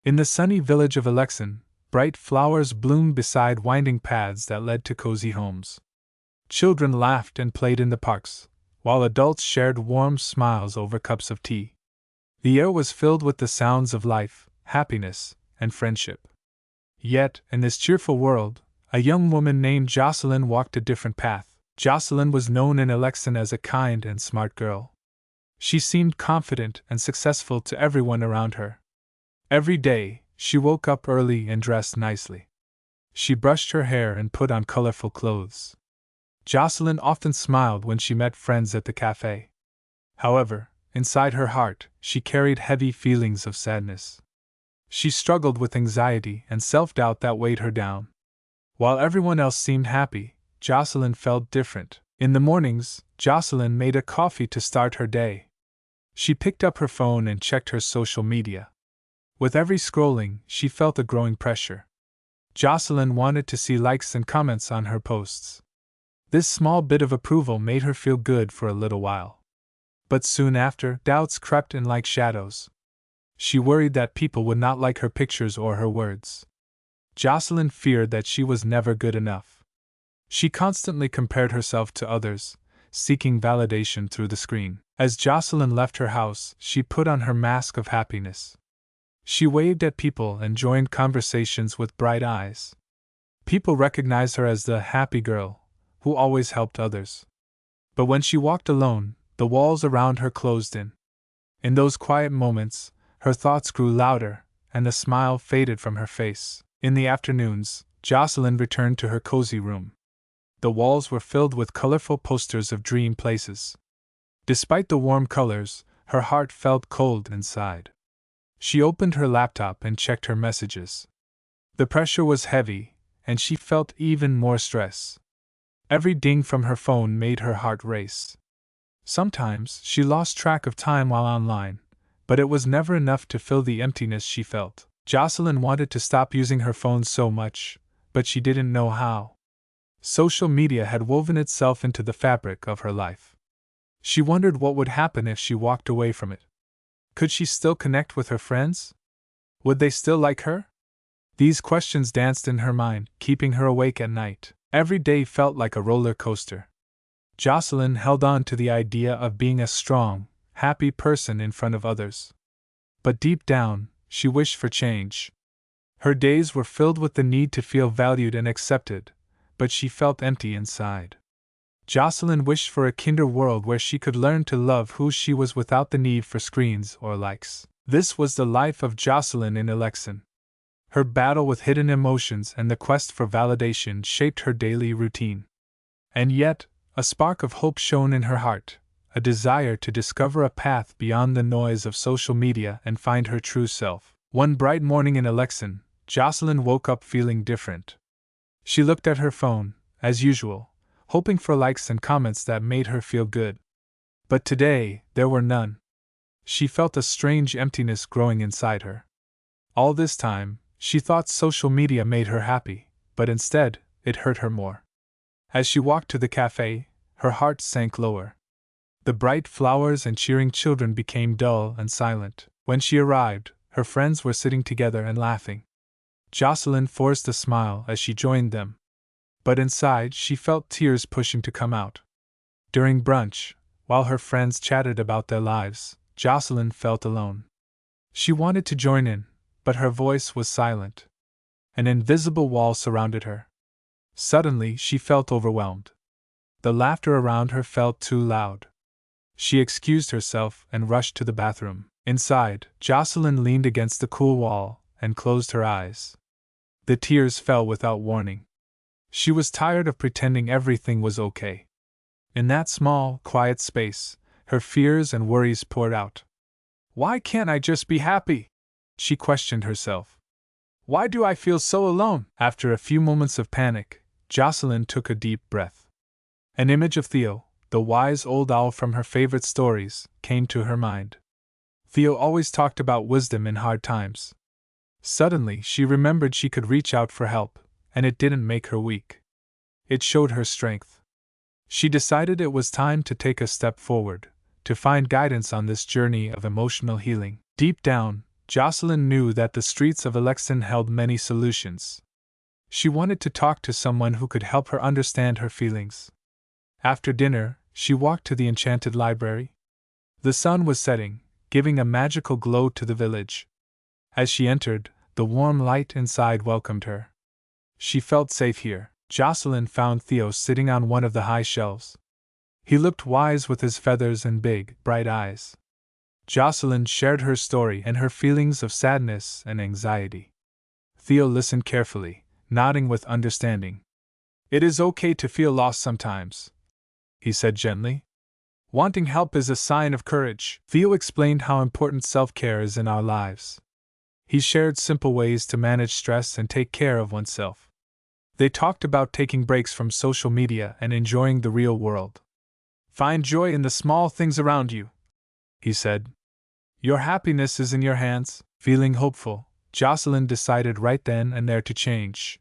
In the sunny village of Alexan, bright flowers bloomed beside winding paths that led to cozy homes. Children laughed and played in the parks, while adults shared warm smiles over cups of tea. The air was filled with the sounds of life, happiness, and friendship. Yet, in this cheerful world, a young woman named Jocelyn walked a different path. Jocelyn was known in Alexan as a kind and smart girl. She seemed confident and successful to everyone around her. Every day, she woke up early and dressed nicely. She brushed her hair and put on colorful clothes. Jocelyn often smiled when she met friends at the cafe. However, inside her heart, she carried heavy feelings of sadness. She struggled with anxiety and self-doubt that weighed her down. While everyone else seemed happy, Jocelyn felt different. In the mornings, Jocelyn made a coffee to start her day. She picked up her phone and checked her social media. With every scrolling, she felt a growing pressure. Jocelyn wanted to see likes and comments on her posts. This small bit of approval made her feel good for a little while. But soon after, doubts crept in like shadows. She worried that people would not like her pictures or her words. Jocelyn feared that she was never good enough. She constantly compared herself to others, seeking validation through the screen. As Jocelyn left her house, she put on her mask of happiness. She waved at people and joined conversations with bright eyes. People recognized her as the happy girl, who always helped others. But when she walked alone, the walls around her closed in. In those quiet moments, her thoughts grew louder, and the smile faded from her face. In the afternoons, Jocelyn returned to her cozy room. The walls were filled with colorful posters of dream places. Despite the warm colors, her heart felt cold inside. She opened her laptop and checked her messages. The pressure was heavy, and she felt even more stress. Every ding from her phone made her heart race. Sometimes she lost track of time while online, but it was never enough to fill the emptiness she felt. Jocelyn wanted to stop using her phone so much, but she didn't know how. Social media had woven itself into the fabric of her life. She wondered what would happen if she walked away from it. Could she still connect with her friends? Would they still like her? These questions danced in her mind, keeping her awake at night. Every day felt like a roller coaster. Jocelyn held on to the idea of being a strong, happy person in front of others. But deep down, she wished for change. Her days were filled with the need to feel valued and accepted, but she felt empty inside. Jocelyn wished for a kinder world where she could learn to love who she was without the need for screens or likes. This was the life of Jocelyn in Alexan. Her battle with hidden emotions and the quest for validation shaped her daily routine. And yet, a spark of hope shone in her heart, a desire to discover a path beyond the noise of social media and find her true self. One bright morning in Alexan, Jocelyn woke up feeling different. She looked at her phone, as usual, hoping for likes and comments that made her feel good. But today, there were none. She felt a strange emptiness growing inside her. All this time, she thought social media made her happy, but instead, it hurt her more. As she walked to the cafe, her heart sank lower. The bright flowers and cheering children became dull and silent. When she arrived, her friends were sitting together and laughing. Jocelyn forced a smile as she joined them. But inside, she felt tears pushing to come out. During brunch, while her friends chatted about their lives, Jocelyn felt alone. She wanted to join in, but her voice was silent. An invisible wall surrounded her. Suddenly, she felt overwhelmed. The laughter around her felt too loud. She excused herself and rushed to the bathroom. Inside, Jocelyn leaned against the cool wall and closed her eyes. The tears fell without warning. She was tired of pretending everything was okay. In that small, quiet space, her fears and worries poured out. Why can't I just be happy? She questioned herself. Why do I feel so alone? After a few moments of panic, Jocelyn took a deep breath. An image of Theo, the wise old owl from her favorite stories, came to her mind. Theo always talked about wisdom in hard times. Suddenly, she remembered she could reach out for help, and it didn't make her weak. It showed her strength. She decided it was time to take a step forward, to find guidance on this journey of emotional healing. Deep down, Jocelyn knew that the streets of Alexin held many solutions. She wanted to talk to someone who could help her understand her feelings. After dinner, she walked to the enchanted library. The sun was setting, giving a magical glow to the village. As she entered, the warm light inside welcomed her. She felt safe here. Jocelyn found Theo sitting on one of the high shelves. He looked wise with his feathers and big, bright eyes. Jocelyn shared her story and her feelings of sadness and anxiety. Theo listened carefully, nodding with understanding. "It is okay to feel lost sometimes," he said gently. "Wanting help is a sign of courage." Theo explained how important self-care is in our lives. He shared simple ways to manage stress and take care of oneself. They talked about taking breaks from social media and enjoying the real world. "Find joy in the small things around you," he said. "Your happiness is in your hands." Feeling hopeful, Jocelyn decided right then and there to change.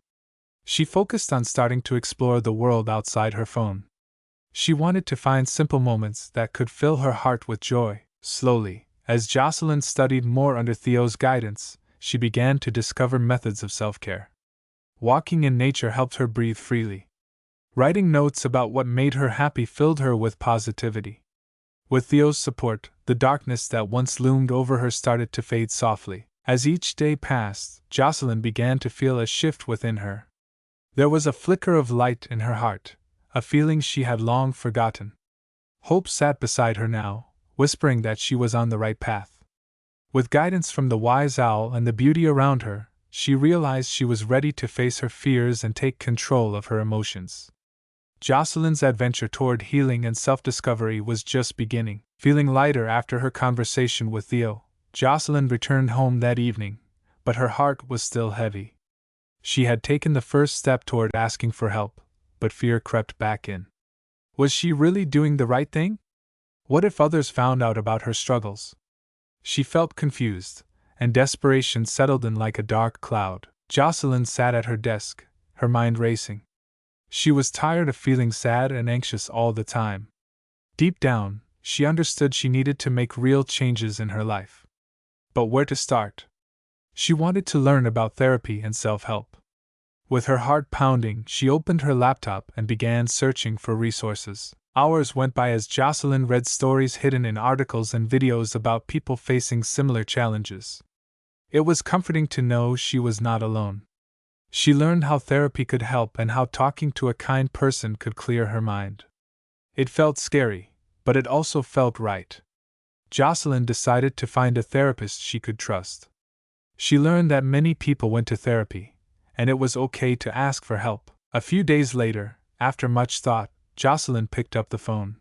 She focused on starting to explore the world outside her phone. She wanted to find simple moments that could fill her heart with joy. Slowly, as Jocelyn studied more under Theo's guidance, she began to discover methods of self-care. Walking in nature helped her breathe freely. Writing notes about what made her happy filled her with positivity. With Theo's support, the darkness that once loomed over her started to fade softly. As each day passed, Jocelyn began to feel a shift within her. There was a flicker of light in her heart, a feeling she had long forgotten. Hope sat beside her now, whispering that she was on the right path. With guidance from the wise owl and the beauty around her, she realized she was ready to face her fears and take control of her emotions. Jocelyn's adventure toward healing and self-discovery was just beginning. Feeling lighter after her conversation with Theo, Jocelyn returned home that evening, but her heart was still heavy. She had taken the first step toward asking for help, but fear crept back in. Was she really doing the right thing? What if others found out about her struggles? She felt confused, and desperation settled in like a dark cloud. Jocelyn sat at her desk, her mind racing. She was tired of feeling sad and anxious all the time. Deep down, she understood she needed to make real changes in her life. But where to start? She wanted to learn about therapy and self-help. With her heart pounding, she opened her laptop and began searching for resources. Hours went by as Jocelyn read stories hidden in articles and videos about people facing similar challenges. It was comforting to know she was not alone. She learned how therapy could help and how talking to a kind person could clear her mind. It felt scary, but it also felt right. Jocelyn decided to find a therapist she could trust. She learned that many people went to therapy, and it was okay to ask for help. A few days later, after much thought, Jocelyn picked up the phone.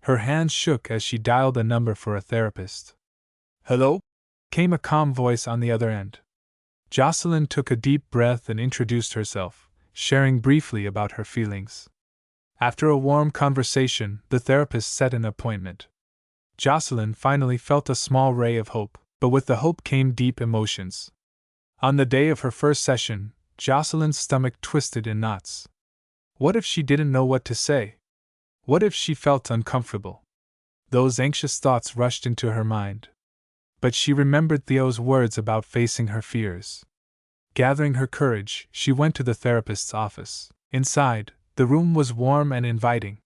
Her hands shook as she dialed a number for a therapist. "Hello?" came a calm voice on the other end. Jocelyn took a deep breath and introduced herself, sharing briefly about her feelings. After a warm conversation, the therapist set an appointment. Jocelyn finally felt a small ray of hope, but with the hope came deep emotions. On the day of her first session, Jocelyn's stomach twisted in knots. What if she didn't know what to say? What if she felt uncomfortable? Those anxious thoughts rushed into her mind. But she remembered Theo's words about facing her fears. Gathering her courage, she went to the therapist's office. Inside, the room was warm and inviting.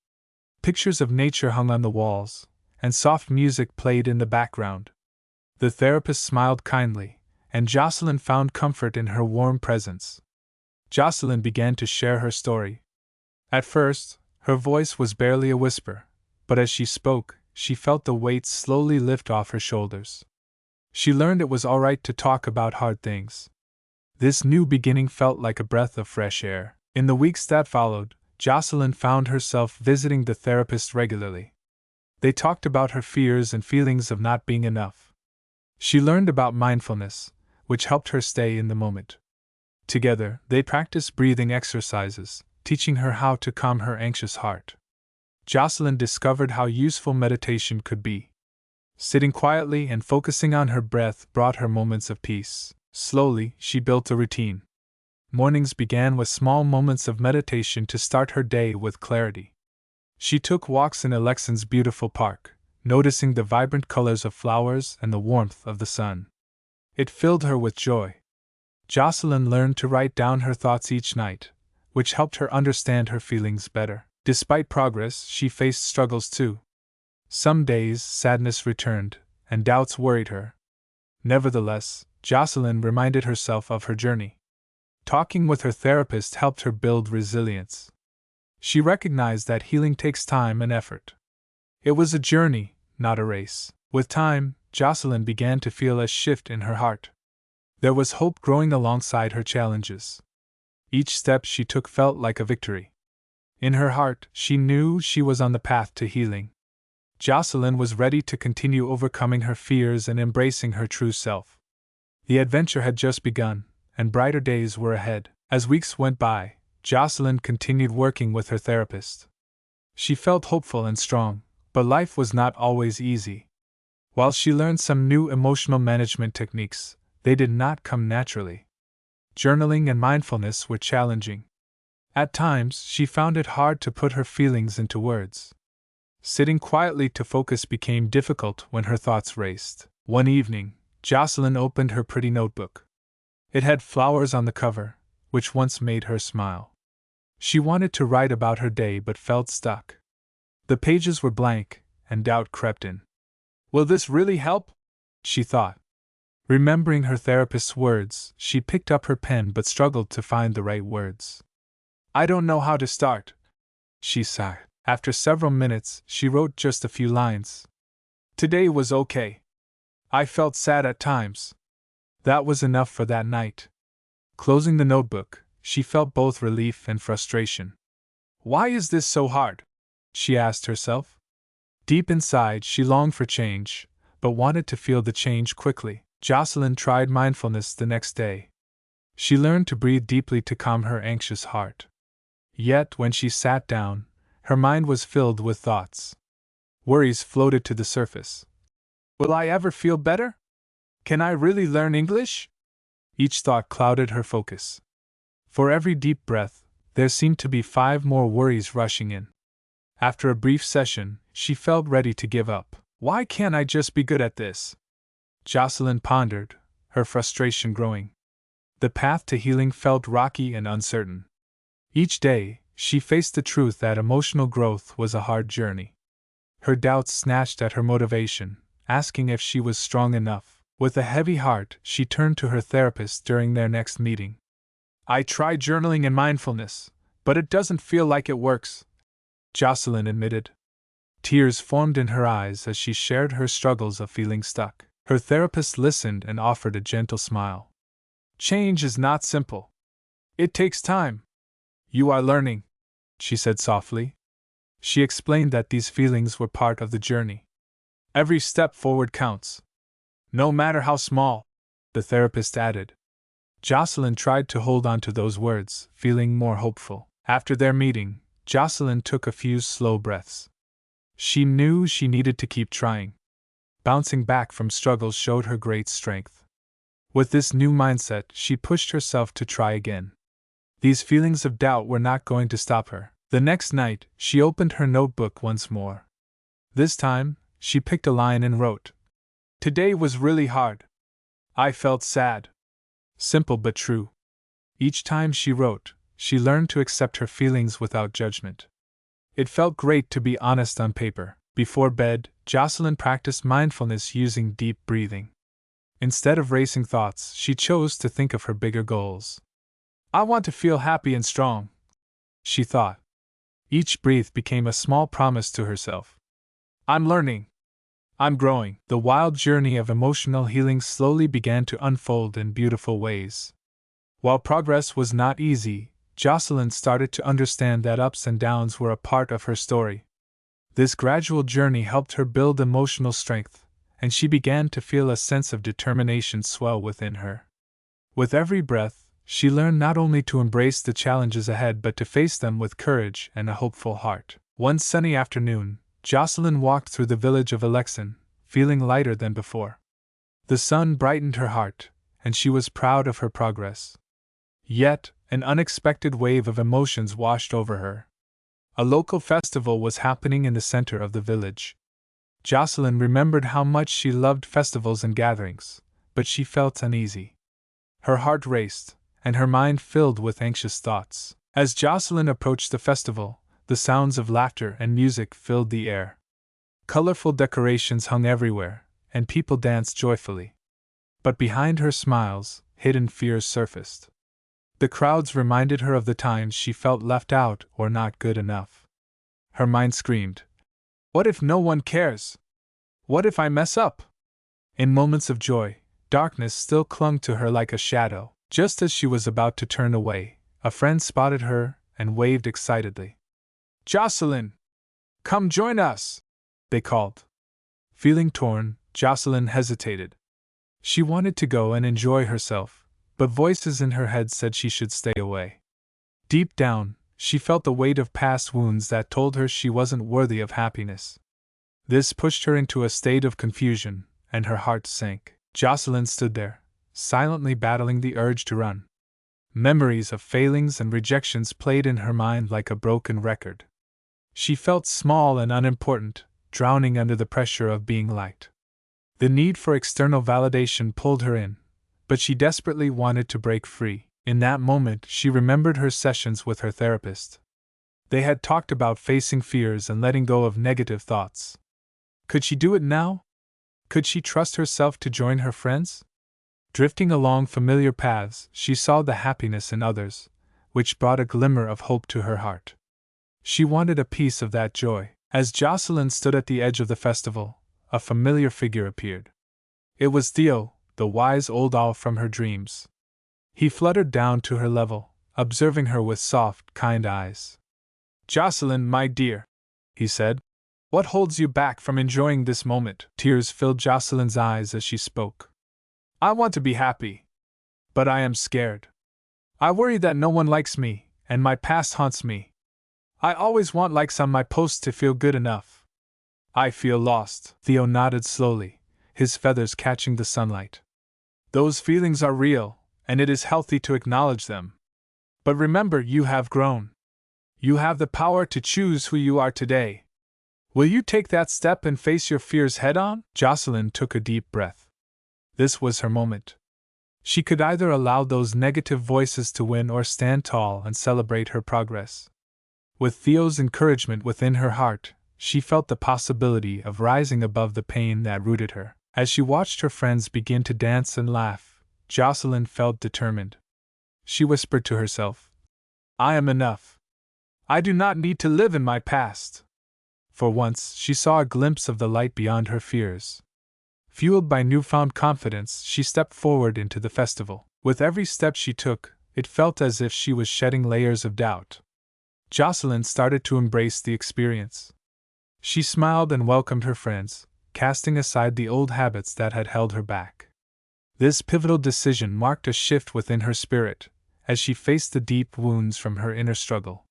Pictures of nature hung on the walls, and soft music played in the background. The therapist smiled kindly, and Jocelyn found comfort in her warm presence. Jocelyn began to share her story. At first, her voice was barely a whisper, but as she spoke, she felt the weight slowly lift off her shoulders. She learned it was all right to talk about hard things. This new beginning felt like a breath of fresh air. In the weeks that followed, Jocelyn found herself visiting the therapist regularly. They talked about her fears and feelings of not being enough. She learned about mindfulness, which helped her stay in the moment. Together, they practiced breathing exercises, teaching her how to calm her anxious heart. Jocelyn discovered how useful meditation could be. Sitting quietly and focusing on her breath brought her moments of peace. Slowly, she built a routine. Mornings began with small moments of meditation to start her day with clarity. She took walks in Alexin's beautiful park, noticing the vibrant colors of flowers and the warmth of the sun. It filled her with joy. Jocelyn learned to write down her thoughts each night, which helped her understand her feelings better. Despite progress, she faced struggles too. Some days, sadness returned, and doubts worried her. Nevertheless, Jocelyn reminded herself of her journey. Talking with her therapist helped her build resilience. She recognized that healing takes time and effort. It was a journey, not a race. With time, Jocelyn began to feel a shift in her heart. There was hope growing alongside her challenges. Each step she took felt like a victory. In her heart, she knew she was on the path to healing. Jocelyn was ready to continue overcoming her fears and embracing her true self. The adventure had just begun, and brighter days were ahead. As weeks went by, Jocelyn continued working with her therapist. She felt hopeful and strong, but life was not always easy. While she learned some new emotional management techniques, they did not come naturally. Journaling and mindfulness were challenging. At times, she found it hard to put her feelings into words. Sitting quietly to focus became difficult when her thoughts raced. One evening, Jocelyn opened her pretty notebook. It had flowers on the cover, which once made her smile. She wanted to write about her day but felt stuck. The pages were blank, and doubt crept in. Will this really help? She thought. Remembering her therapist's words, she picked up her pen but struggled to find the right words. I don't know how to start, she sighed. After several minutes, she wrote just a few lines. Today was okay. I felt sad at times. That was enough for that night. Closing the notebook, she felt both relief and frustration. Why is this so hard? She asked herself. Deep inside, she longed for change, but wanted to feel the change quickly. Jocelyn tried mindfulness the next day. She learned to breathe deeply to calm her anxious heart. Yet, when she sat down, her mind was filled with thoughts. Worries floated to the surface. Will I ever feel better? Can I really learn English? Each thought clouded her focus. For every deep breath, there seemed to be 5 more worries rushing in. After a brief session, she felt ready to give up. Why can't I just be good at this? Jocelyn pondered, her frustration growing. The path to healing felt rocky and uncertain. Each day, she faced the truth that emotional growth was a hard journey. Her doubts snatched at her motivation, asking if she was strong enough. With a heavy heart, she turned to her therapist during their next meeting. I tried journaling and mindfulness, but it doesn't feel like it works, Jocelyn admitted. Tears formed in her eyes as she shared her struggles of feeling stuck. Her therapist listened and offered a gentle smile. Change is not simple. It takes time. You are learning, she said softly. She explained that these feelings were part of the journey. Every step forward counts. No matter how small, the therapist added. Jocelyn tried to hold on to those words, feeling more hopeful. After their meeting, Jocelyn took a few slow breaths. She knew she needed to keep trying. Bouncing back from struggles showed her great strength. With this new mindset, she pushed herself to try again. These feelings of doubt were not going to stop her. The next night, she opened her notebook once more. This time, she picked a line and wrote, Today was really hard. I felt sad. Simple but true. Each time she wrote, she learned to accept her feelings without judgment. It felt great to be honest on paper. Before bed, Jocelyn practiced mindfulness using deep breathing. Instead of racing thoughts, she chose to think of her bigger goals. I want to feel happy and strong, she thought. Each breath became a small promise to herself. I'm learning. I'm growing. The wild journey of emotional healing slowly began to unfold in beautiful ways. While progress was not easy, Jocelyn started to understand that ups and downs were a part of her story. This gradual journey helped her build emotional strength, and she began to feel a sense of determination swell within her. With every breath, she learned not only to embrace the challenges ahead but to face them with courage and a hopeful heart. One sunny afternoon, Jocelyn walked through the village of Alexin, feeling lighter than before. The sun brightened her heart, and she was proud of her progress. Yet, an unexpected wave of emotions washed over her. A local festival was happening in the center of the village. Jocelyn remembered how much she loved festivals and gatherings, but she felt uneasy. Her heart raced, and her mind filled with anxious thoughts. As Jocelyn approached the festival, the sounds of laughter and music filled the air. Colorful decorations hung everywhere, and people danced joyfully. But behind her smiles, hidden fears surfaced. The crowds reminded her of the times she felt left out or not good enough. Her mind screamed, "What if no one cares? What if I mess up?" In moments of joy, darkness still clung to her like a shadow. Just as she was about to turn away, a friend spotted her and waved excitedly. "Jocelyn! Come join us!" they called. Feeling torn, Jocelyn hesitated. She wanted to go and enjoy herself, but voices in her head said she should stay away. Deep down, she felt the weight of past wounds that told her she wasn't worthy of happiness. This pushed her into a state of confusion, and her heart sank. Jocelyn stood there, silently battling the urge to run. Memories of failings and rejections played in her mind like a broken record. She felt small and unimportant, drowning under the pressure of being liked. The need for external validation pulled her in, but she desperately wanted to break free. In that moment, she remembered her sessions with her therapist. They had talked about facing fears and letting go of negative thoughts. Could she do it now? Could she trust herself to join her friends? Drifting along familiar paths, she saw the happiness in others, which brought a glimmer of hope to her heart. She wanted a piece of that joy. As Jocelyn stood at the edge of the festival, a familiar figure appeared. It was Theo, the wise old owl from her dreams. He fluttered down to her level, observing her with soft, kind eyes. "Jocelyn, my dear," he said, "what holds you back from enjoying this moment?" Tears filled Jocelyn's eyes as she spoke. "I want to be happy. But I am scared. I worry that no one likes me, and my past haunts me. I always want likes on my posts to feel good enough. I feel lost." Theo nodded slowly, his feathers catching the sunlight. "Those feelings are real, and it is healthy to acknowledge them. But remember, you have grown. You have the power to choose who you are today. Will you take that step and face your fears head on?" Jocelyn took a deep breath. This was her moment. She could either allow those negative voices to win or stand tall and celebrate her progress. With Theo's encouragement within her heart, she felt the possibility of rising above the pain that rooted her. As she watched her friends begin to dance and laugh, Jocelyn felt determined. She whispered to herself, "I am enough. I do not need to live in my past." For once, she saw a glimpse of the light beyond her fears. Fueled by newfound confidence, she stepped forward into the festival. With every step she took, it felt as if she was shedding layers of doubt. Jocelyn started to embrace the experience. She smiled and welcomed her friends, casting aside the old habits that had held her back. This pivotal decision marked a shift within her spirit, as she faced the deep wounds from her inner struggle.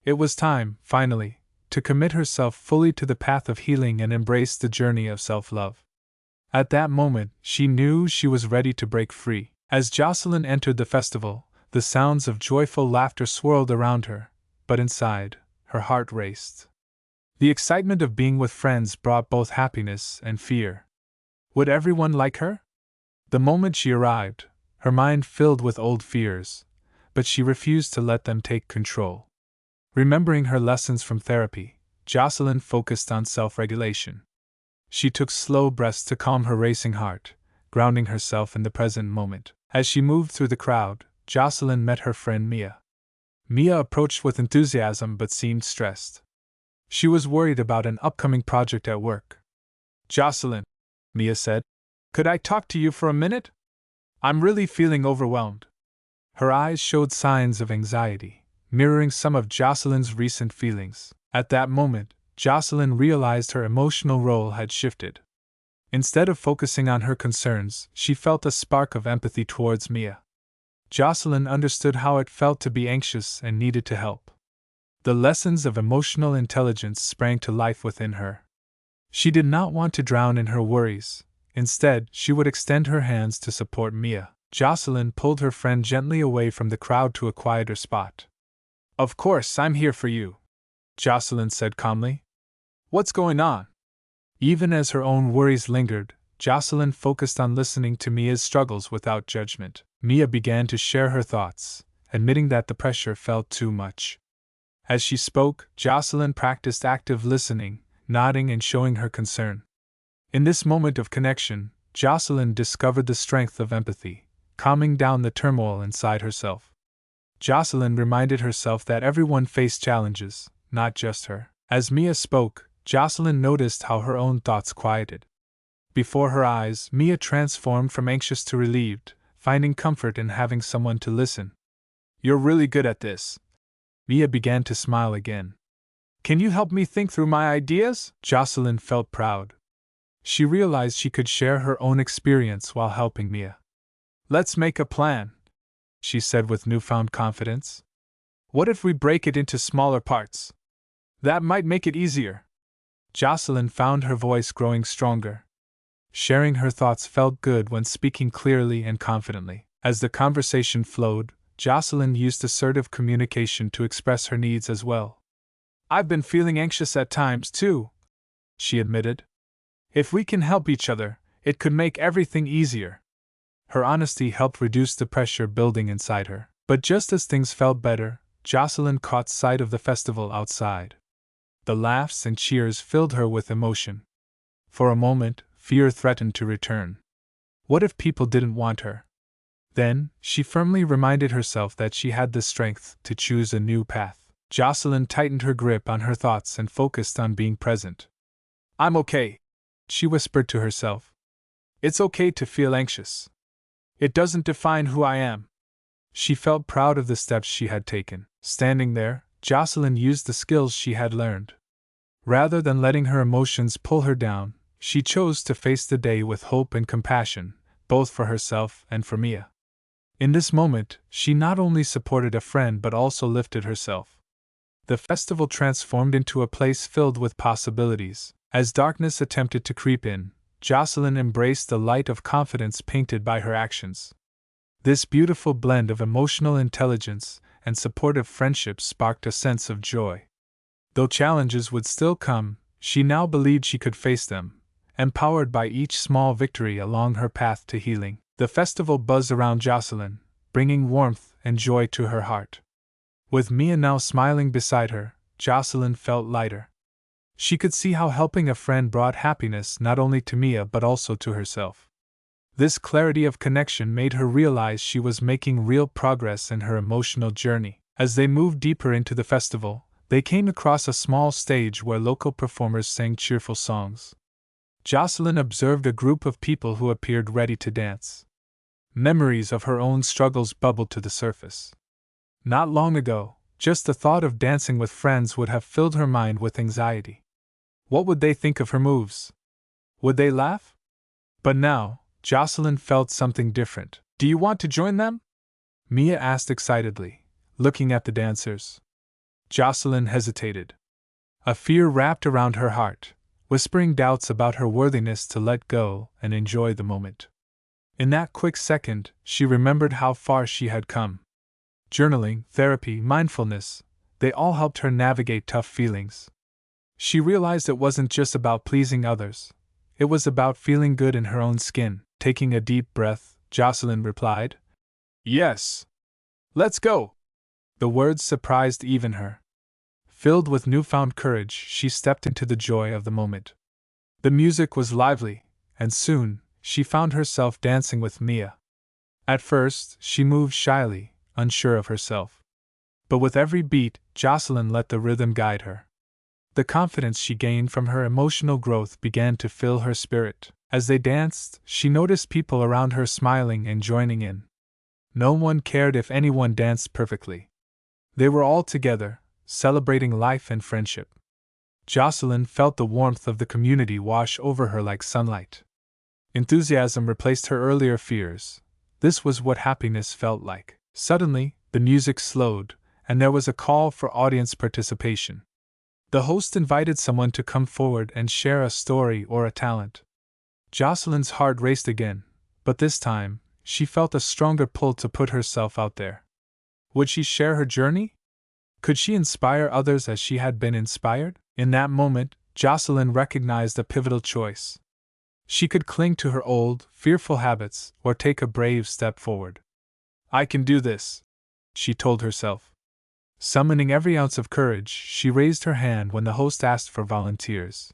It was time, finally, to commit herself fully to the path of healing and embrace the journey of self-love. At that moment, she knew she was ready to break free. As Jocelyn entered the festival, the sounds of joyful laughter swirled around her, but inside, her heart raced. The excitement of being with friends brought both happiness and fear. Would everyone like her? The moment she arrived, her mind filled with old fears, but she refused to let them take control. Remembering her lessons from therapy, Jocelyn focused on self-regulation. She took slow breaths to calm her racing heart, grounding herself in the present moment. As she moved through the crowd, Jocelyn met her friend Mia. Mia approached with enthusiasm but seemed stressed. She was worried about an upcoming project at work. "Jocelyn," Mia said, "could I talk to you for a minute? I'm really feeling overwhelmed." Her eyes showed signs of anxiety, mirroring some of Jocelyn's recent feelings. At that moment, Jocelyn realized her emotional role had shifted. Instead of focusing on her concerns, she felt a spark of empathy towards Mia. Jocelyn understood how it felt to be anxious and needed to help. The lessons of emotional intelligence sprang to life within her. She did not want to drown in her worries. Instead, she would extend her hands to support Mia. Jocelyn pulled her friend gently away from the crowd to a quieter spot. "Of course, I'm here for you," Jocelyn said calmly. "What's going on?" Even as her own worries lingered, Jocelyn focused on listening to Mia's struggles without judgment. Mia began to share her thoughts, admitting that the pressure felt too much. As she spoke, Jocelyn practiced active listening, nodding and showing her concern. In this moment of connection, Jocelyn discovered the strength of empathy, calming down the turmoil inside herself. Jocelyn reminded herself that everyone faced challenges, not just her. As Mia spoke, Jocelyn noticed how her own thoughts quieted. Before her eyes, Mia transformed from anxious to relieved, finding comfort in having someone to listen. "You're really good at this." Mia began to smile again. "Can you help me think through my ideas?" Jocelyn felt proud. She realized she could share her own experience while helping Mia. "Let's make a plan," she said with newfound confidence. "What if we break it into smaller parts? That might make it easier." Jocelyn found her voice growing stronger. Sharing her thoughts felt good when speaking clearly and confidently. As the conversation flowed, Jocelyn used assertive communication to express her needs as well. "I've been feeling anxious at times too," she admitted. "If we can help each other, it could make everything easier." Her honesty helped reduce the pressure building inside her. But just as things felt better, Jocelyn caught sight of the festival outside. The laughs and cheers filled her with emotion. For a moment, fear threatened to return. What if people didn't want her? Then, she firmly reminded herself that she had the strength to choose a new path. Jocelyn tightened her grip on her thoughts and focused on being present. "I'm okay," she whispered to herself. "It's okay to feel anxious. It doesn't define who I am." She felt proud of the steps she had taken. Standing there, Jocelyn used the skills she had learned. Rather than letting her emotions pull her down, she chose to face the day with hope and compassion, both for herself and for Mia. In this moment, she not only supported a friend but also lifted herself. The festival transformed into a place filled with possibilities. As darkness attempted to creep in, Jocelyn embraced the light of confidence painted by her actions. This beautiful blend of emotional intelligence and supportive friendship sparked a sense of joy. Though challenges would still come, she now believed she could face them, empowered by each small victory along her path to healing. The festival buzzed around Jocelyn, bringing warmth and joy to her heart. With Mia now smiling beside her, Jocelyn felt lighter. She could see how helping a friend brought happiness not only to Mia but also to herself. This clarity of connection made her realize she was making real progress in her emotional journey. As they moved deeper into the festival, they came across a small stage where local performers sang cheerful songs. Jocelyn observed a group of people who appeared ready to dance. Memories of her own struggles bubbled to the surface. Not long ago, just the thought of dancing with friends would have filled her mind with anxiety. What would they think of her moves? Would they laugh? But now, Jocelyn felt something different. "Do you want to join them?" Mia asked excitedly, looking at the dancers. Jocelyn hesitated. A fear wrapped around her heart, whispering doubts about her worthiness to let go and enjoy the moment. In that quick second, she remembered how far she had come. Journaling, therapy, mindfulness, they all helped her navigate tough feelings. She realized it wasn't just about pleasing others. It was about feeling good in her own skin. Taking a deep breath, Jocelyn replied, "Yes. Let's go." The words surprised even her. Filled with newfound courage, she stepped into the joy of the moment. The music was lively, and soon, she found herself dancing with Mia. At first, she moved shyly, unsure of herself. But with every beat, Jocelyn let the rhythm guide her. The confidence she gained from her emotional growth began to fill her spirit. As they danced, she noticed people around her smiling and joining in. No one cared if anyone danced perfectly. They were all together, celebrating life and friendship. Jocelyn felt the warmth of the community wash over her like sunlight. Enthusiasm replaced her earlier fears. This was what happiness felt like. Suddenly, the music slowed, and there was a call for audience participation. The host invited someone to come forward and share a story or a talent. Jocelyn's heart raced again, but this time, she felt a stronger pull to put herself out there. Would she share her journey? Could she inspire others as she had been inspired? In that moment, Jocelyn recognized a pivotal choice. She could cling to her old, fearful habits or take a brave step forward. I can do this, she told herself. Summoning every ounce of courage, she raised her hand when the host asked for volunteers.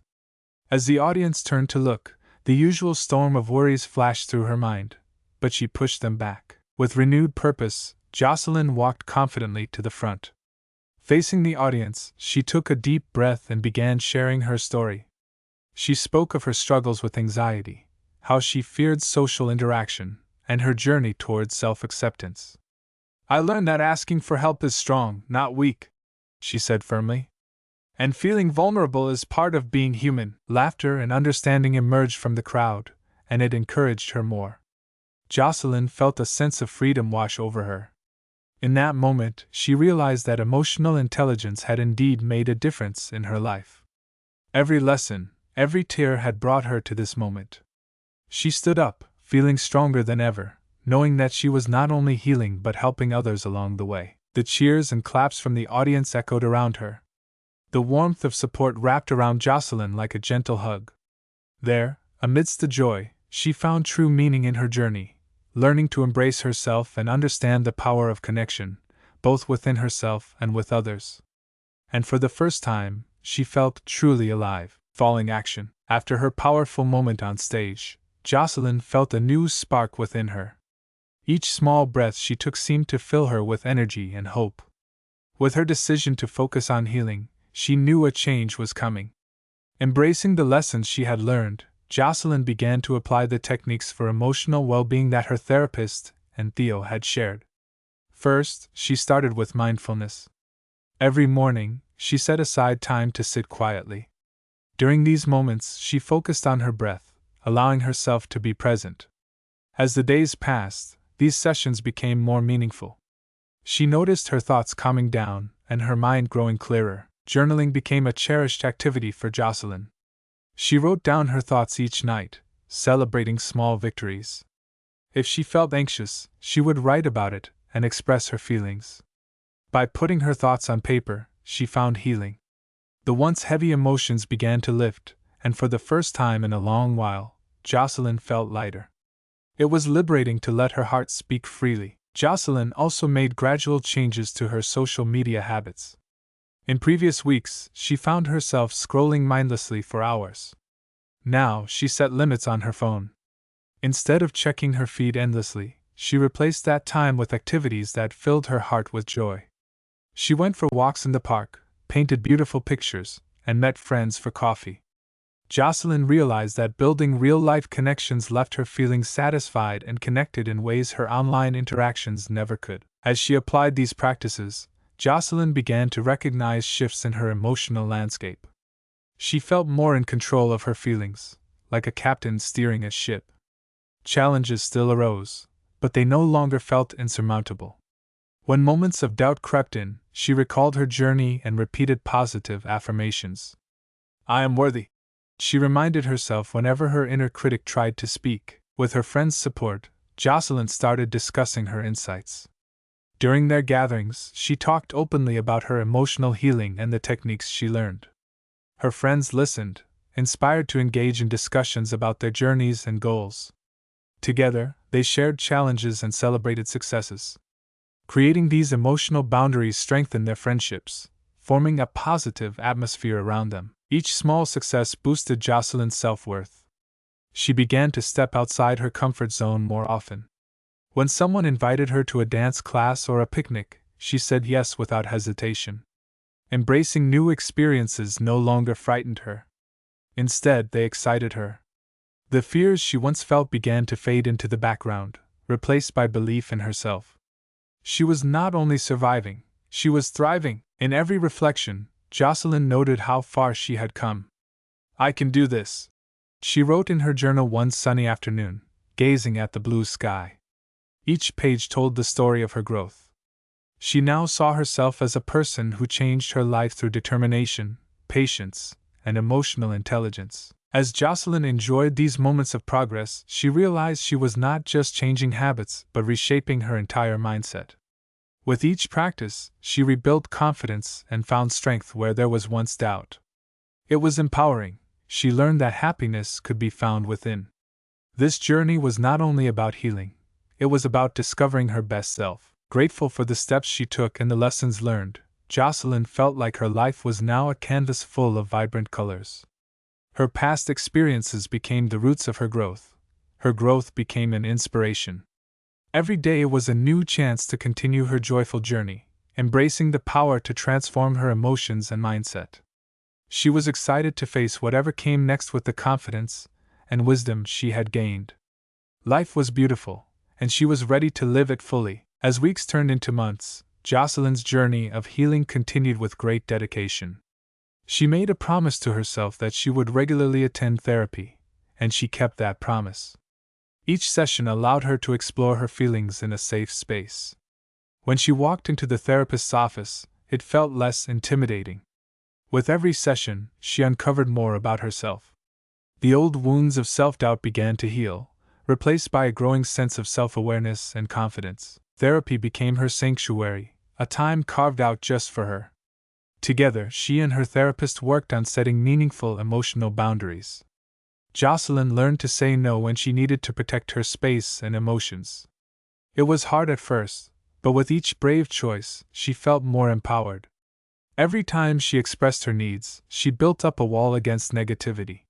As the audience turned to look, the usual storm of worries flashed through her mind, but she pushed them back. With renewed purpose, Jocelyn walked confidently to the front. Facing the audience, she took a deep breath and began sharing her story. She spoke of her struggles with anxiety, how she feared social interaction, and her journey towards self-acceptance. I learned that asking for help is strong, not weak, she said firmly. And feeling vulnerable is part of being human. Laughter and understanding emerged from the crowd, and it encouraged her more. Jocelyn felt a sense of freedom wash over her. In that moment, she realized that emotional intelligence had indeed made a difference in her life. Every lesson, every tear had brought her to this moment. She stood up, feeling stronger than ever, knowing that she was not only healing but helping others along the way. The cheers and claps from the audience echoed around her. The warmth of support wrapped around Jocelyn like a gentle hug. There, amidst the joy, she found true meaning in her journey, learning to embrace herself and understand the power of connection, both within herself and with others. And for the first time, she felt truly alive. Falling action. After her powerful moment on stage, Jocelyn felt a new spark within her. Each small breath she took seemed to fill her with energy and hope. With her decision to focus on healing, she knew a change was coming. Embracing the lessons she had learned, Jocelyn began to apply the techniques for emotional well-being that her therapist and Theo had shared. First, she started with mindfulness. Every morning, she set aside time to sit quietly. During these moments, she focused on her breath, allowing herself to be present. As the days passed, these sessions became more meaningful. She noticed her thoughts calming down and her mind growing clearer. Journaling became a cherished activity for Jocelyn. She wrote down her thoughts each night, celebrating small victories. If she felt anxious, she would write about it and express her feelings. By putting her thoughts on paper, she found healing. The once heavy emotions began to lift, and for the first time in a long while, Jocelyn felt lighter. It was liberating to let her heart speak freely. Jocelyn also made gradual changes to her social media habits. In previous weeks, she found herself scrolling mindlessly for hours. Now, she set limits on her phone. Instead of checking her feed endlessly, she replaced that time with activities that filled her heart with joy. She went for walks in the park, painted beautiful pictures, and met friends for coffee. Jocelyn realized that building real-life connections left her feeling satisfied and connected in ways her online interactions never could. As she applied these practices, Jocelyn began to recognize shifts in her emotional landscape. She felt more in control of her feelings, like a captain steering a ship. Challenges still arose, but they no longer felt insurmountable. When moments of doubt crept in, she recalled her journey and repeated positive affirmations. I am worthy, she reminded herself whenever her inner critic tried to speak. With her friends' support, Jocelyn started discussing her insights. During their gatherings, she talked openly about her emotional healing and the techniques she learned. Her friends listened, inspired to engage in discussions about their journeys and goals. Together, they shared challenges and celebrated successes. Creating these emotional boundaries strengthened their friendships, forming a positive atmosphere around them. Each small success boosted Jocelyn's self-worth. She began to step outside her comfort zone more often. When someone invited her to a dance class or a picnic, she said yes without hesitation. Embracing new experiences no longer frightened her. Instead, they excited her. The fears she once felt began to fade into the background, replaced by belief in herself. She was not only surviving, she was thriving. In every reflection, Jocelyn noted how far she had come. I can do this, she wrote in her journal one sunny afternoon, gazing at the blue sky. Each page told the story of her growth. She now saw herself as a person who changed her life through determination, patience, and emotional intelligence. As Jocelyn enjoyed these moments of progress, she realized she was not just changing habits but reshaping her entire mindset. With each practice, she rebuilt confidence and found strength where there was once doubt. It was empowering. she learned that happiness could be found within. This journey was not only about healing, it was about discovering her best self. Grateful for the steps she took and the lessons learned, Jocelyn felt like her life was now a canvas full of vibrant colors. Her past experiences became the roots of her growth. Her growth became an inspiration. Every day was a new chance to continue her joyful journey, embracing the power to transform her emotions and mindset. She was excited to face whatever came next with the confidence and wisdom she had gained. Life was beautiful, and she was ready to live it fully. As weeks turned into months, Jocelyn's journey of healing continued with great dedication. She made a promise to herself that she would regularly attend therapy, and she kept that promise. Each session allowed her to explore her feelings in a safe space. When she walked into the therapist's office, it felt less intimidating. With every session, she uncovered more about herself. The old wounds of self-doubt began to heal, replaced by a growing sense of self-awareness and confidence. Therapy became her sanctuary, a time carved out just for her. Together, she and her therapist worked on setting meaningful emotional boundaries. Jocelyn learned to say no when she needed to protect her space and emotions. It was hard at first, but with each brave choice, she felt more empowered. Every time she expressed her needs, she built up a wall against negativity.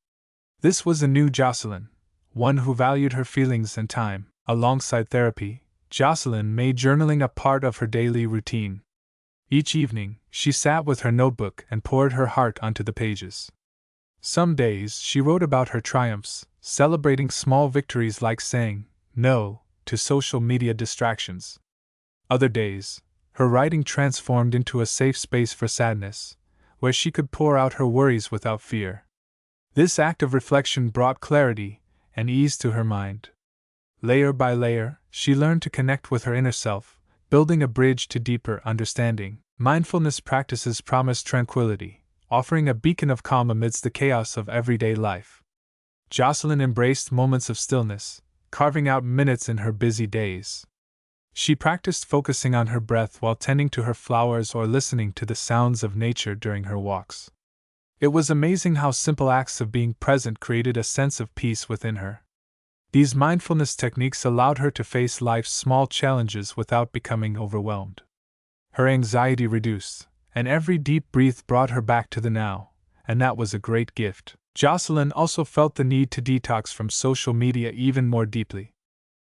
This was a new Jocelyn, one who valued her feelings and time. Alongside therapy, Jocelyn made journaling a part of her daily routine. Each evening, she sat with her notebook and poured her heart onto the pages. Some days she wrote about her triumphs, celebrating small victories like saying no to social media distractions. Other days, her writing transformed into a safe space for sadness, where she could pour out her worries without fear. This act of reflection brought clarity and ease to her mind. Layer by layer, she learned to connect with her inner self, building a bridge to deeper understanding. Mindfulness practices promised tranquility, offering a beacon of calm amidst the chaos of everyday life. Jocelyn embraced moments of stillness, carving out minutes in her busy days. She practiced focusing on her breath while tending to her flowers or listening to the sounds of nature during her walks. It was amazing how simple acts of being present created a sense of peace within her. These mindfulness techniques allowed her to face life's small challenges without becoming overwhelmed. Her anxiety reduced, and every deep breath brought her back to the now, and that was a great gift. Jocelyn also felt the need to detox from social media even more deeply.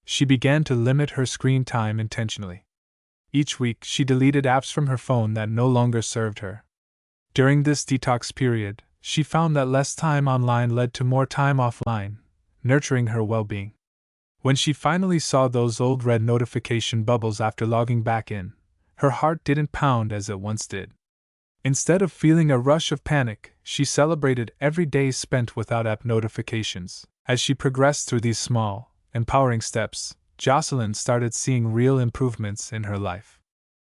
She began to limit her screen time intentionally. Each week, she deleted apps from her phone that no longer served her. During this detox period, she found that less time online led to more time offline, nurturing her well-being. When she finally saw those old red notification bubbles after logging back in, her heart didn't pound as it once did. Instead of feeling a rush of panic, she celebrated every day spent without app notifications. As she progressed through these small, empowering steps, Jocelyn started seeing real improvements in her life.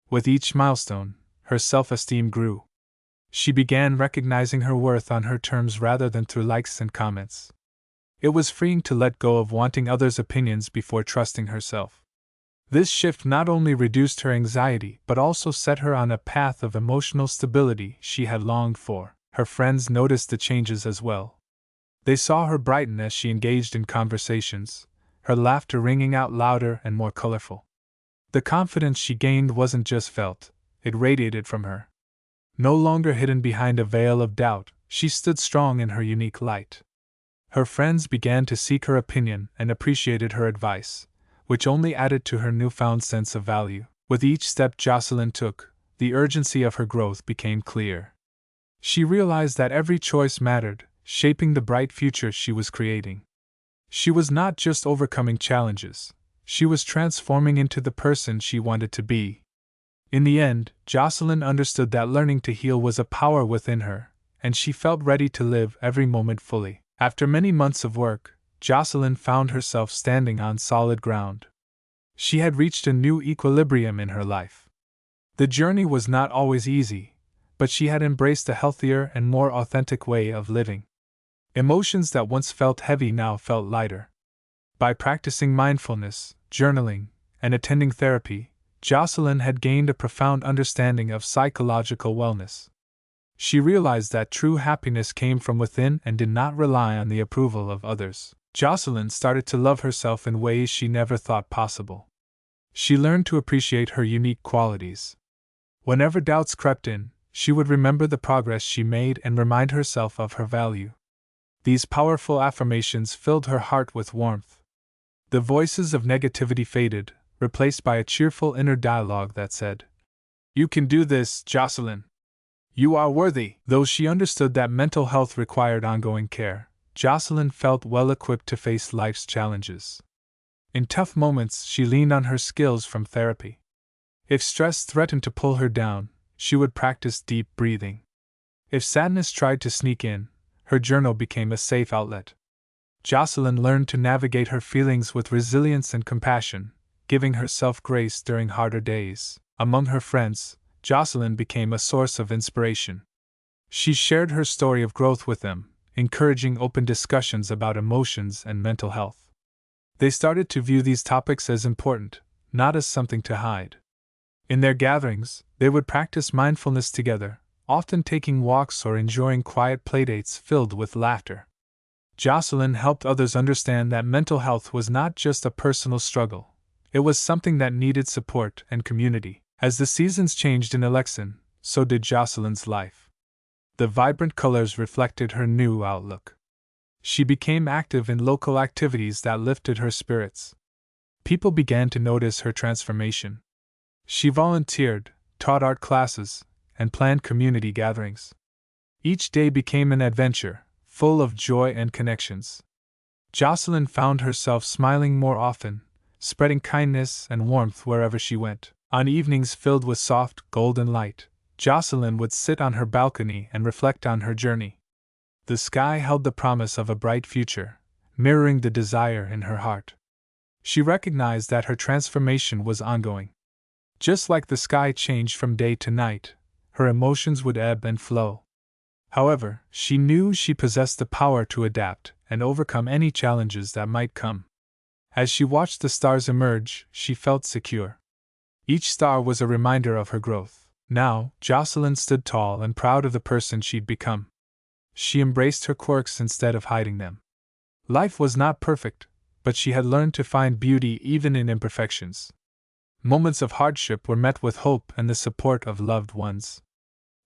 With each milestone, her self-esteem grew. She began recognizing her worth on her terms rather than through likes and comments. It was freeing to let go of wanting others' opinions before trusting herself. This shift not only reduced her anxiety but also set her on a path of emotional stability she had longed for. Her friends noticed the changes as well. They saw her brighten as she engaged in conversations, her laughter ringing out louder and more colorful. The confidence she gained wasn't just felt, it radiated from her. No longer hidden behind a veil of doubt, she stood strong in her unique light. Her friends began to seek her opinion and appreciated her advice, which only added to her newfound sense of value. With each step Jocelyn took, the urgency of her growth became clear. She realized that every choice mattered, shaping the bright future she was creating. She was not just overcoming challenges, she was transforming into the person she wanted to be. In the end, Jocelyn understood that learning to heal was a power within her, and she felt ready to live every moment fully. After many months of work, Jocelyn found herself standing on solid ground. She had reached a new equilibrium in her life. The journey was not always easy, but she had embraced a healthier and more authentic way of living. Emotions that once felt heavy now felt lighter. By practicing mindfulness, journaling, and attending therapy, Jocelyn had gained a profound understanding of psychological wellness. She realized that true happiness came from within and did not rely on the approval of others. Jocelyn started to love herself in ways she never thought possible. She learned to appreciate her unique qualities. Whenever doubts crept in, she would remember the progress she made and remind herself of her value. These powerful affirmations filled her heart with warmth. The voices of negativity faded, replaced by a cheerful inner dialogue that said, "You can do this, Jocelyn. You are worthy." Though she understood that mental health required ongoing care, Jocelyn felt well equipped to face life's challenges. In tough moments, she leaned on her skills from therapy. If stress threatened to pull her down, she would practice deep breathing. If sadness tried to sneak in, her journal became a safe outlet. Jocelyn learned to navigate her feelings with resilience and compassion, giving herself grace during harder days. Among her friends, Jocelyn became a source of inspiration. She shared her story of growth with them, encouraging open discussions about emotions and mental health. They started to view these topics as important, not as something to hide. In their gatherings, they would practice mindfulness together, often taking walks or enjoying quiet playdates filled with laughter. Jocelyn helped others understand that mental health was not just a personal struggle, it was something that needed support and community. As the seasons changed in Alexin, so did Jocelyn's life. The vibrant colors reflected her new outlook. She became active in local activities that lifted her spirits. People began to notice her transformation. She volunteered, taught art classes, and planned community gatherings. Each day became an adventure, full of joy and connections. Jocelyn found herself smiling more often, spreading kindness and warmth wherever she went. On evenings filled with soft, golden light, Jocelyn would sit on her balcony and reflect on her journey. The sky held the promise of a bright future, mirroring the desire in her heart. She recognized that her transformation was ongoing. Just like the sky changed from day to night, her emotions would ebb and flow. However, she knew she possessed the power to adapt and overcome any challenges that might come. As she watched the stars emerge, she felt secure. Each star was a reminder of her growth. Now, Jocelyn stood tall and proud of the person she'd become. She embraced her quirks instead of hiding them. Life was not perfect, but she had learned to find beauty even in imperfections. Moments of hardship were met with hope and the support of loved ones.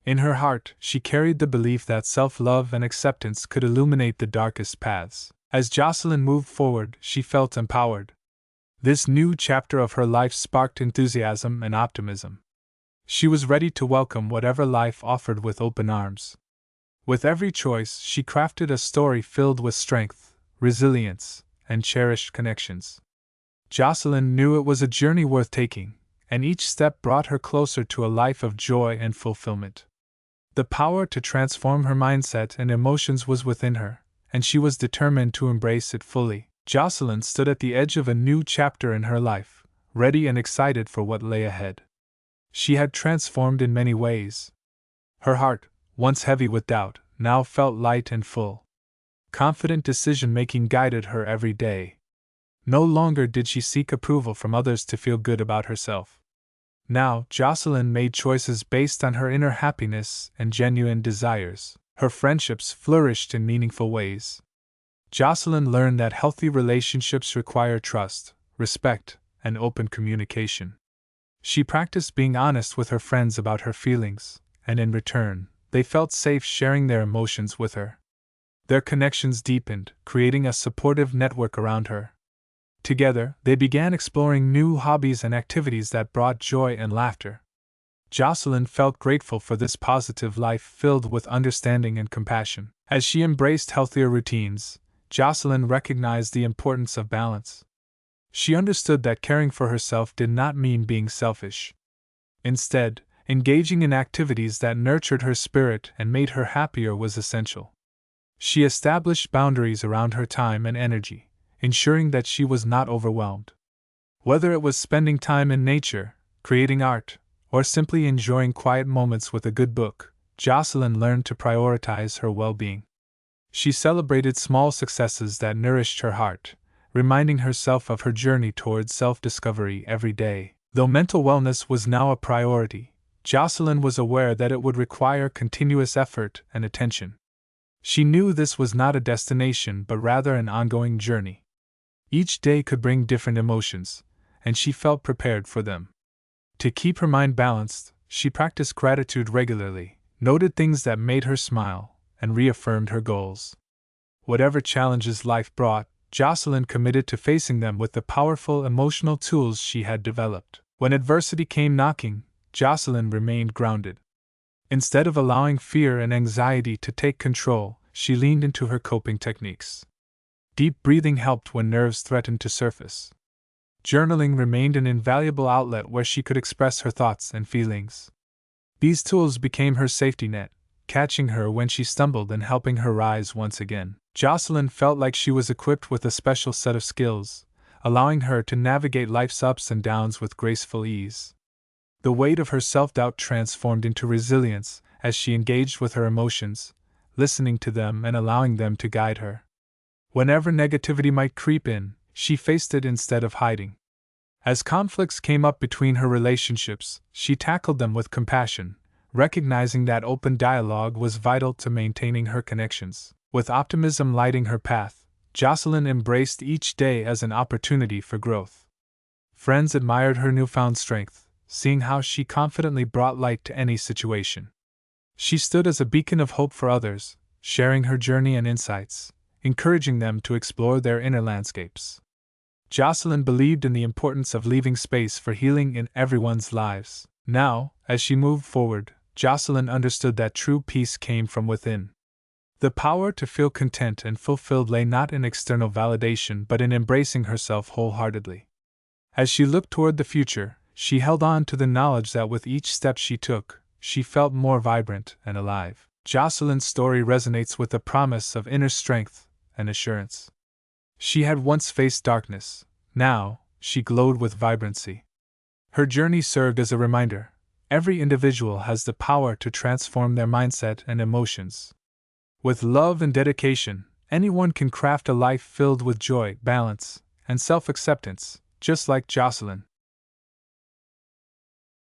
In her heart, she carried the belief that self-love and acceptance could illuminate the darkest paths. As Jocelyn moved forward, she felt empowered. This new chapter of her life sparked enthusiasm and optimism. She was ready to welcome whatever life offered with open arms. With every choice, she crafted a story filled with strength, resilience, and cherished connections. Jocelyn knew it was a journey worth taking, and each step brought her closer to a life of joy and fulfillment. The power to transform her mindset and emotions was within her, and she was determined to embrace it fully. Jocelyn stood at the edge of a new chapter in her life, ready and excited for what lay ahead. She had transformed in many ways. Her heart, once heavy with doubt, now felt light and full. Confident decision-making guided her every day. No longer did she seek approval from others to feel good about herself. Now, Jocelyn made choices based on her inner happiness and genuine desires. Her friendships flourished in meaningful ways. Jocelyn learned that healthy relationships require trust, respect, and open communication. She practiced being honest with her friends about her feelings, and in return, they felt safe sharing their emotions with her. Their connections deepened, creating a supportive network around her. Together, they began exploring new hobbies and activities that brought joy and laughter. Jocelyn felt grateful for this positive life filled with understanding and compassion. As she embraced healthier routines, Jocelyn recognized the importance of balance. She understood that caring for herself did not mean being selfish. Instead, engaging in activities that nurtured her spirit and made her happier was essential. She established boundaries around her time and energy, ensuring that she was not overwhelmed. Whether it was spending time in nature, creating art, or simply enjoying quiet moments with a good book, Jocelyn learned to prioritize her well-being. She celebrated small successes that nourished her heart, reminding herself of her journey towards self-discovery every day. Though mental wellness was now a priority, Jocelyn was aware that it would require continuous effort and attention. She knew this was not a destination but rather an ongoing journey. Each day could bring different emotions, and she felt prepared for them. To keep her mind balanced, she practiced gratitude regularly, noted things that made her smile, and reaffirmed her goals. Whatever challenges life brought, Jocelyn committed to facing them with the powerful emotional tools she had developed. When adversity came knocking, Jocelyn remained grounded. Instead of allowing fear and anxiety to take control, she leaned into her coping techniques. Deep breathing helped when nerves threatened to surface. Journaling remained an invaluable outlet where she could express her thoughts and feelings. These tools became her safety net, catching her when she stumbled and helping her rise once again. Jocelyn felt like she was equipped with a special set of skills, allowing her to navigate life's ups and downs with graceful ease. The weight of her self-doubt transformed into resilience as she engaged with her emotions, listening to them and allowing them to guide her. Whenever negativity might creep in, she faced it instead of hiding. As conflicts came up between her relationships, she tackled them with compassion, recognizing that open dialogue was vital to maintaining her connections. With optimism lighting her path, Jocelyn embraced each day as an opportunity for growth. Friends admired her newfound strength, seeing how she confidently brought light to any situation. She stood as a beacon of hope for others, sharing her journey and insights, encouraging them to explore their inner landscapes. Jocelyn believed in the importance of leaving space for healing in everyone's lives. Now, as she moved forward, Jocelyn understood that true peace came from within. The power to feel content and fulfilled lay not in external validation but in embracing herself wholeheartedly. As she looked toward the future, she held on to the knowledge that with each step she took, she felt more vibrant and alive. Jocelyn's story resonates with the promise of inner strength and assurance. She had once faced darkness, now, she glowed with vibrancy. Her journey served as a reminder: every individual has the power to transform their mindset and emotions. With love and dedication, anyone can craft a life filled with joy, balance, and self-acceptance, just like Jocelyn.